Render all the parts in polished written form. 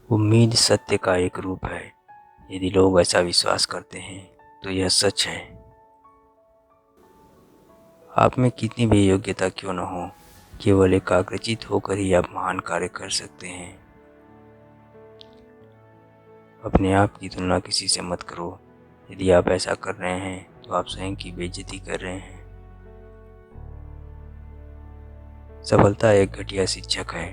उम्मीद सत्य का एक रूप है। यदि लोग ऐसा विश्वास करते हैं तो यह सच है। आप में कितनी भी योग्यता क्यों न हो, केवल एकाग्रचित होकर ही आप महान कार्य कर सकते हैं। अपने आप की तुलना किसी से मत करो। यदि आप ऐसा कर रहे हैं तो आप स्वयं की बेइज्जती कर रहे हैं। सफलता एक घटिया शिक्षक है।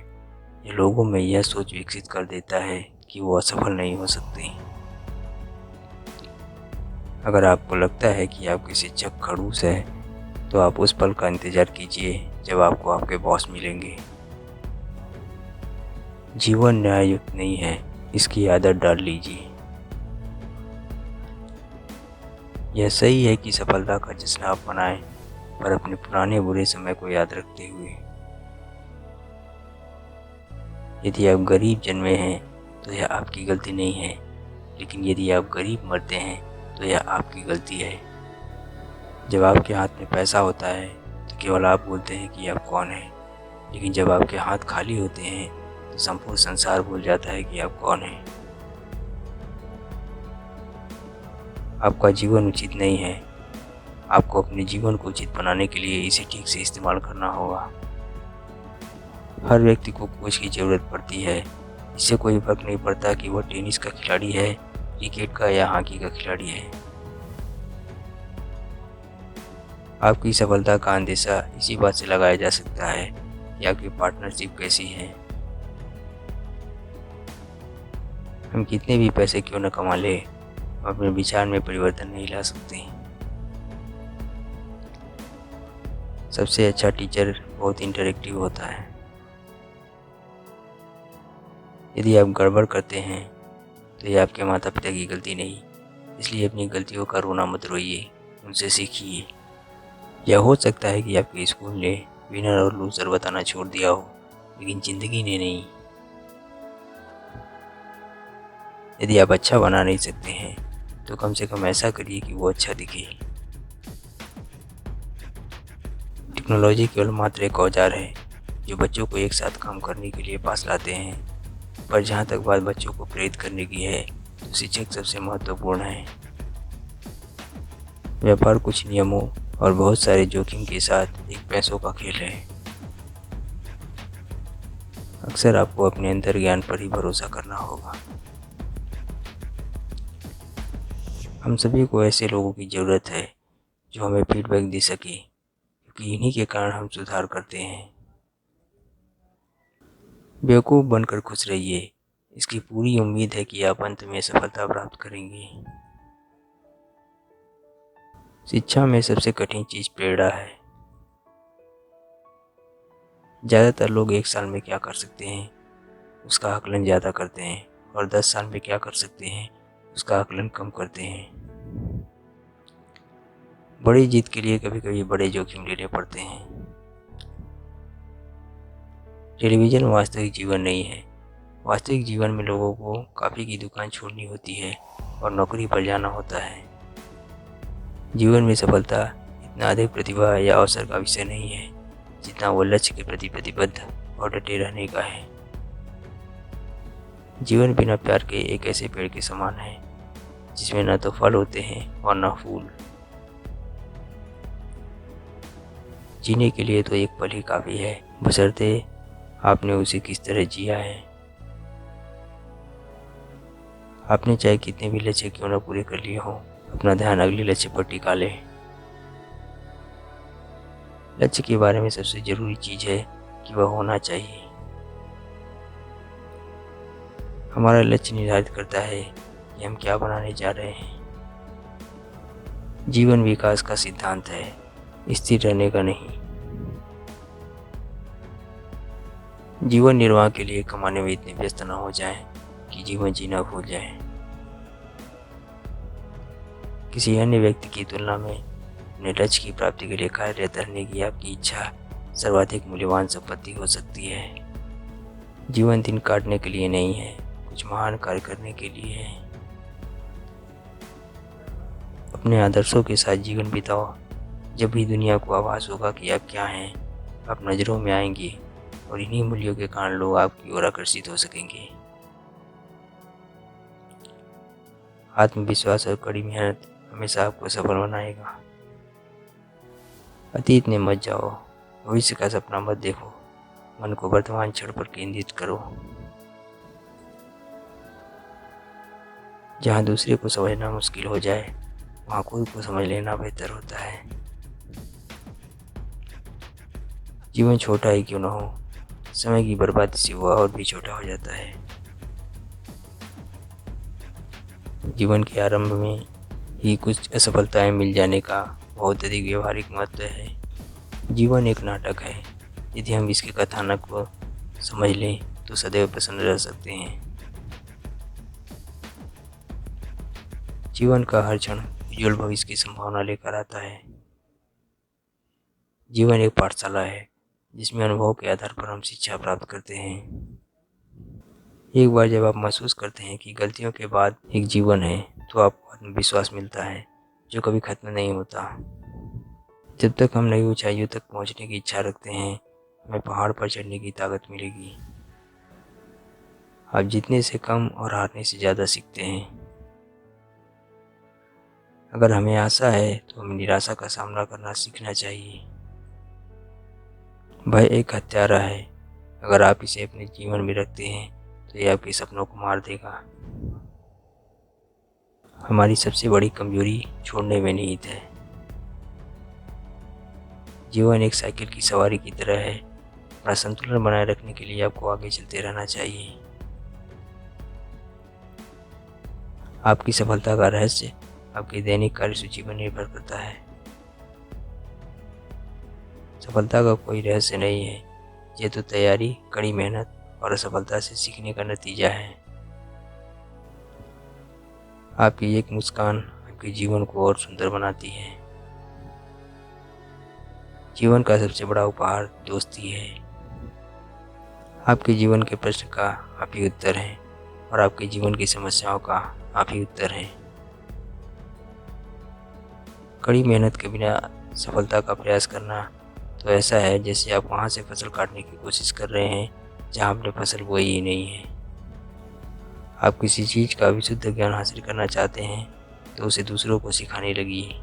ये लोगों में यह सोच विकसित कर देता है कि वो असफल नहीं हो सकते। अगर आपको लगता है कि आपके शिक्षक खड़ूस है तो आप उस पल का इंतजार कीजिए जब आपको आपके बॉस मिलेंगे। जीवन न्याययुक्त नहीं है, इसकी आदत डाल लीजिए। यह सही है कि सफलता का जश्न आप मनाएं, पर अपने पुराने बुरे समय को याद रखते हुए। यदि आप गरीब जन्मे हैं तो यह आपकी गलती नहीं है, लेकिन यदि आप गरीब मरते हैं तो यह आपकी गलती है। जब आपके हाथ में पैसा होता है तो केवल आप बोलते हैं कि आप कौन हैं, लेकिन जब आपके हाथ खाली होते हैं तो संपूर्ण संसार भूल जाता है कि आप कौन हैं। आपका जीवन उचित नहीं है। आपको अपने जीवन को उचित बनाने के लिए इसे ठीक से इस्तेमाल करना होगा। हर व्यक्ति को कोच की ज़रूरत पड़ती है। इससे कोई फर्क नहीं पड़ता कि वह टेनिस का खिलाड़ी है, क्रिकेट का या हॉकी का खिलाड़ी है। आपकी सफलता का अंदेशा इसी बात से लगाया जा सकता है कि आपकी पार्टनरशिप कैसी है। हम कितने भी पैसे क्यों न कमा ले, हम अपने विचार में परिवर्तन नहीं ला सकते। सबसे अच्छा टीचर बहुत इंटरेक्टिव होता है। यदि आप गड़बड़ करते हैं तो यह आपके माता पिता की गलती नहीं, इसलिए अपनी गलतियों का रोना मत रोइए, उनसे सीखिए। यह हो सकता है कि आपके स्कूल ने विनर और लूजर बताना छोड़ दिया हो, लेकिन ज़िंदगी ने नहीं। यदि आप अच्छा बना नहीं सकते हैं तो कम से कम ऐसा करिए कि वो अच्छा दिखे। टेक्नोलॉजी केवल मात्र एक औजार है जो बच्चों को एक साथ काम करने के लिए पास लाते हैं, पर जहाँ तक बात बच्चों को प्रेरित करने की है तो शिक्षक सबसे महत्वपूर्ण है। व्यापार कुछ नियमों और बहुत सारे जोखिम के साथ एक पैसों का खेल है। अक्सर आपको अपने अंतर ज्ञान पर ही भरोसा करना होगा। हम सभी को ऐसे लोगों की ज़रूरत है जो हमें फीडबैक दे सके, क्योंकि इन्हीं के कारण हम सुधार करते हैं। बेवकूफ़ बनकर खुश रहिए, इसकी पूरी उम्मीद है कि आप अंत में सफलता प्राप्त करेंगे। शिक्षा में सबसे कठिन चीज़ प्रेरणा है। ज़्यादातर लोग 1 साल में क्या कर सकते हैं उसका आकलन ज़्यादा करते हैं, और 10 साल में क्या कर सकते हैं उसका आकलन कम करते हैं। बड़ी जीत के लिए कभी कभी बड़े जोखिम लेने पड़ते हैं। टेलीविज़न वास्तविक जीवन नहीं है। वास्तविक जीवन में लोगों को कॉफ़ी की दुकान छोड़नी होती है और नौकरी पर जाना होता है। जीवन में सफलता इतना अधिक प्रतिभा या अवसर का विषय नहीं है जितना वो लक्ष्य के प्रति प्रतिबद्ध और डटे रहने का है। जीवन बिना प्यार के एक ऐसे पेड़ के समान है जिसमें न तो फल होते हैं और न फूल। जीने के लिए तो एक पल ही काफ़ी है, बशर्ते आपने उसे किस तरह जिया है। आपने चाहे कितने भी लक्ष्य क्यों न पूरे कर लिए हों, अपना ध्यान अगले लक्ष्य पर टिका लें। लक्ष्य के बारे में सबसे ज़रूरी चीज़ है कि वह होना चाहिए। हमारा लक्ष्य निर्धारित करता है कि हम क्या बनाने जा रहे हैं। जीवन विकास का सिद्धांत है, स्थिर रहने का नहीं। जीवन निर्वाह के लिए कमाने में इतने व्यस्त न हो जाएं कि जीवन जीना भूल जाएं। किसी अन्य व्यक्ति की तुलना में अपने लक्ष्य की प्राप्ति के लिए कार्यरत रहने की आपकी इच्छा सर्वाधिक मूल्यवान संपत्ति हो सकती है। जीवन दिन काटने के लिए नहीं है, कुछ महान कार्य करने के लिए है। अपने आदर्शों के साथ जीवन बिताओ। जब भी दुनिया को आभास होगा कि आप क्या हैं, आप नज़रों में आएंगे और इन्हीं मूल्यों के कारण लोग आपकी ओर आकर्षित हो सकेंगे। आत्मविश्वास और कड़ी मेहनत हमेशा आपको सफल बनाएगा। अतीत में मत जाओ, भविष्य का सपना मत देखो, मन को वर्तमान क्षण पर केंद्रित करो। जहाँ दूसरे को समझना मुश्किल हो जाए, वहाँ खुद को समझ लेना बेहतर होता है। जीवन छोटा ही क्यों न हो, समय की बर्बादी से वह और भी छोटा हो जाता है। जीवन के आरंभ में ही कुछ असफलताएं मिल जाने का बहुत अधिक व्यवहारिक महत्व है। जीवन एक नाटक है, यदि हम इसके कथानक को समझ लें तो सदैव प्रसन्न रह सकते हैं। जीवन का हर क्षण उज्जवल भविष्य की संभावना लेकर आता है। जीवन एक पाठशाला है जिसमें अनुभव के आधार पर हम शिक्षा प्राप्त करते हैं। एक बार जब आप महसूस करते हैं कि गलतियों के बाद एक जीवन है, तो आपको आत्मविश्वास मिलता है जो कभी खत्म नहीं होता। जब तक हम नई ऊंचाइयों तक पहुंचने की इच्छा रखते हैं, हमें पहाड़ पर चढ़ने की ताकत मिलेगी। आप जीतने से कम और हारने से ज़्यादा सीखते हैं। अगर हमें आशा है तो हमें निराशा का सामना करना सीखना चाहिए। भय एक हत्यारा है, अगर आप इसे अपने जीवन में रखते हैं तो यह आपके सपनों को मार देगा। हमारी सबसे बड़ी कमजोरी छोड़ने में निहित है। जीवन एक साइकिल की सवारी की तरह है, अपना संतुलन बनाए रखने के लिए आपको आगे चलते रहना चाहिए। आपकी सफलता का रहस्य आपकी दैनिक कार्यसूची पर निर्भर करता है। सफलता का कोई रहस्य नहीं है, ये तो तैयारी, कड़ी मेहनत और असफलता से सीखने का नतीजा है। आपकी एक मुस्कान आपके जीवन को और सुंदर बनाती है। जीवन का सबसे बड़ा उपहार दोस्ती है। आपके जीवन के प्रश्न का आप ही उत्तर है और आपके जीवन की समस्याओं का आप ही उत्तर है। कड़ी मेहनत के बिना सफलता का प्रयास करना तो ऐसा है जैसे आप वहां से फसल काटने की कोशिश कर रहे हैं जहां आपने फसल बोई ही नहीं है। आप किसी चीज का विशुद्ध ज्ञान हासिल करना चाहते हैं तो उसे दूसरों को सिखाने लगिए।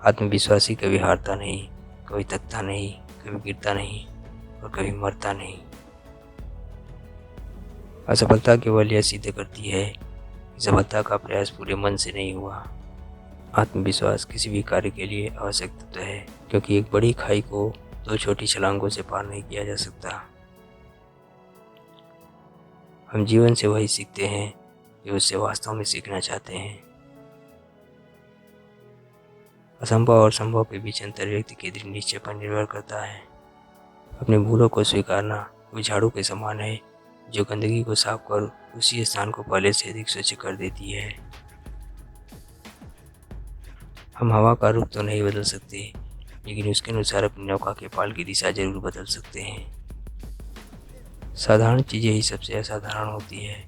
आत्मविश्वासी कभी हारता नहीं, कभी थकता नहीं, कभी गिरता नहीं और कभी मरता नहीं। असफलता केवल यह सिद्ध करती है कि सफलता का प्रयास पूरे मन से नहीं हुआ। आत्मविश्वास किसी भी कार्य के लिए आवश्यक तत्व है, क्योंकि एक बड़ी खाई को दो छोटी छलांगों से पार नहीं किया जा सकता। हम जीवन से वही सीखते हैं जो उससे वास्तव में सीखना चाहते हैं। असंभव और संभव के बीच अंतर व्यक्ति के दृढ़ निश्चय पर निर्भर करता है। अपनी भूलों को स्वीकारना कोई झाड़ू के समान है जो गंदगी को साफ कर उसी स्थान को पहले से अधिक स्वच्छ कर देती है। हम हवा का रुख तो नहीं बदल सकते, लेकिन उसके अनुसार अपनी नौका के पाल की दिशा जरूर बदल सकते हैं। साधारण चीजें ही सबसे असाधारण होती है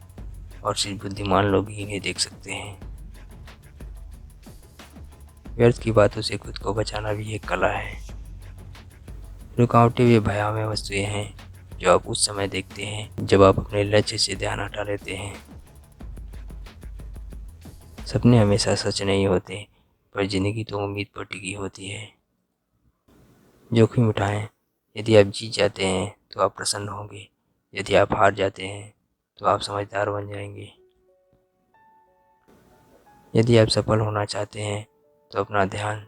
और सिर्फ बुद्धिमान लोग ही इन्हें देख सकते हैं। व्यर्थ की बातों से खुद को बचाना भी एक कला है। रुकावटें वे भयावह वस्तुएं हैं जो आप उस समय देखते हैं जब आप अपने लक्ष्य से ध्यान हटा लेते हैं। सपने हमेशा सच नहीं होते, पर जिंदगी तो उम्मीद पर टिकी होती है। जोखिम उठाएं। यदि आप जीत जाते हैं तो आप प्रसन्न होंगे, यदि आप हार जाते हैं तो आप समझदार बन जाएंगे। यदि आप सफल होना चाहते हैं तो अपना ध्यान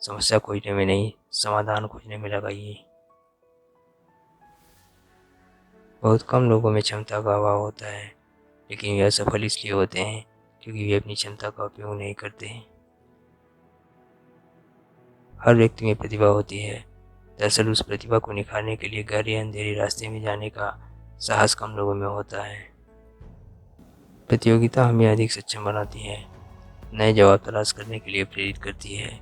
समस्या खोजने में नहीं, समाधान खोजने में लगाइए। बहुत कम लोगों में क्षमता का अभाव होता है, लेकिन वे असफल इसलिए होते हैं क्योंकि वे अपनी क्षमता का उपयोग नहीं करते हैं। हर व्यक्ति में प्रतिभा होती है, दरअसल उस प्रतिभा को निखारने के लिए गहरे अंधेरे रास्ते में जाने का साहस कम लोगों में होता है। प्रतियोगिता हमें अधिक सक्षम बनाती है, नए जवाब तलाश करने के लिए प्रेरित करती है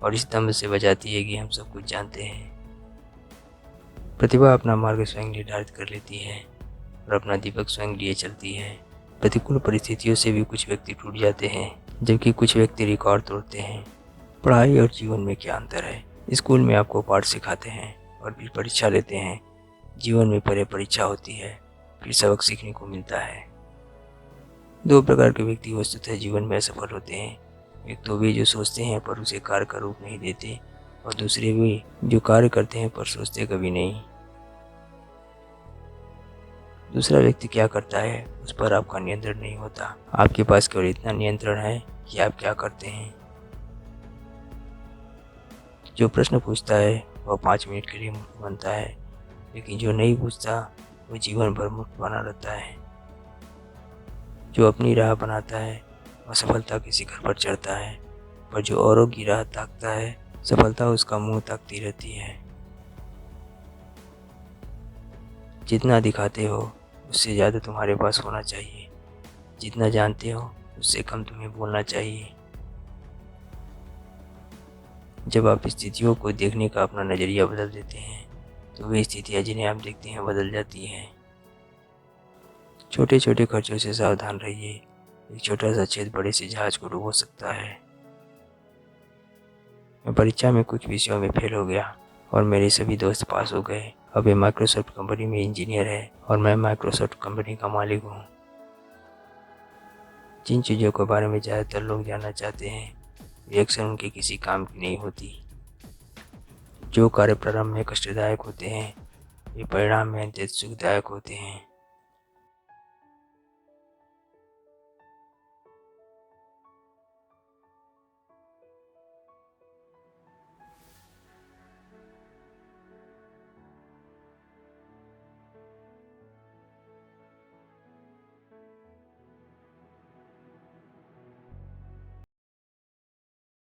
और इस दम से बचाती है कि हम सब कुछ जानते हैं। प्रतिभा अपना मार्ग स्वयं निर्धारित कर लेती है और अपना दीपक स्वयं लिए चलती है। प्रतिकूल परिस्थितियों से भी कुछ व्यक्ति टूट जाते हैं, जबकि कुछ व्यक्ति रिकॉर्ड तोड़ते हैं। पढ़ाई और जीवन में क्या अंतर है? स्कूल में आपको पाठ सिखाते हैं और फिर परीक्षा लेते हैं। जीवन में पहले परीक्षा होती है, फिर सबक सीखने को मिलता है। दो प्रकार के व्यक्ति वस्तुतः जीवन में असफल होते हैं। एक तो वे जो सोचते हैं पर उसे कार्य का रूप नहीं देते, और दूसरे वे जो कार्य करते हैं पर सोचते कभी नहीं। दूसरा व्यक्ति क्या करता है उस पर आपका नियंत्रण नहीं होता। आपके पास केवल इतना नियंत्रण है कि आप क्या करते हैं। जो प्रश्न पूछता है वह 5 मिनट के लिए मूर्ख बनता है, लेकिन जो नहीं पूछता वो जीवन भर मूर्ख बना रहता है। जो अपनी राह बनाता है वह सफलता के शिखर पर चढ़ता है, पर जो औरों की राह ताकता है सफलता उसका मुंह ताकती रहती है। जितना दिखाते हो उससे ज़्यादा तुम्हारे पास होना चाहिए। जितना जानते हो उससे कम तुम्हें बोलना चाहिए। जब आप स्थितियों को देखने का अपना नज़रिया बदल देते हैं तो वे स्थितियाँ जिन्हें आप देखते हैं बदल जाती हैं। छोटे छोटे खर्चों से सावधान रहिए। एक छोटा सा छेद बड़े से जहाज को डुबो सकता है। मैं परीक्षा में कुछ विषयों में फेल हो गया और मेरे सभी दोस्त पास हो गए। अब ये माइक्रोसॉफ्ट कंपनी में इंजीनियर है और मैं माइक्रोसॉफ्ट कंपनी का मालिक हूँ। जिन चीज़ों के बारे में ज़्यादातर लोग जानना चाहते हैं वे अक्सर उनके किसी काम की नहीं होती। जो कार्य प्रारंभ में कष्टदायक होते हैं वे परिणाम में अत्यंत सुखदायक होते हैं।